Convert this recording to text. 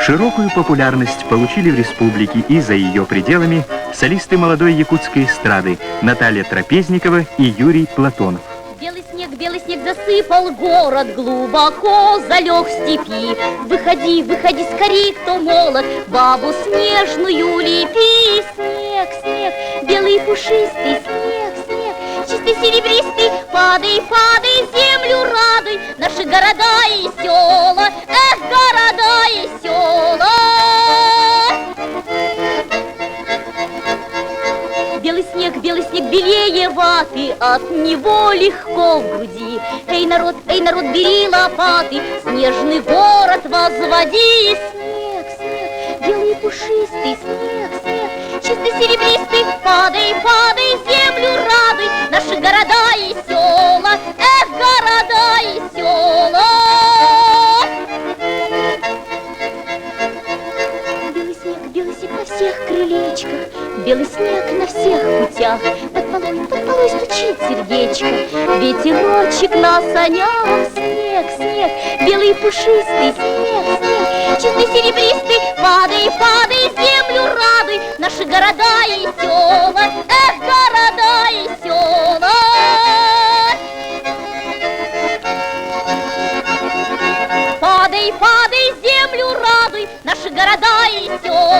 Широкую популярность получили в республике и за ее пределами солисты молодой якутской эстрады Наталья Трапезникова и Юрий Платонов. Белый снег засыпал город, глубоко залег в степи. Выходи, выходи скорей, кто молод, бабу снежную лепи. Снег, снег, белый пушистый, снег, снег, чистый серебристый, падай, падай, землю радуй, наши города и села, эх, города и села. Белый снег белее ваты, от него легко в груди. Эй, народ, бери лопаты, снежный город возводи. Снег, снег, белый пушистый, снег, снег, чистый серебристый, падай, падай, землю радуй, наши города и села, эх, города и села. Белый снег на всех крылечках, белый снег на всех путях, под полой стучит сердечко, ветерочек на санях. Снег, снег, белый пушистый, снег, снег, чистый серебристый, падай, падай, землю радуй, наши города и села, эх, города и села. Падай, падай, землю радуй, наши города и села.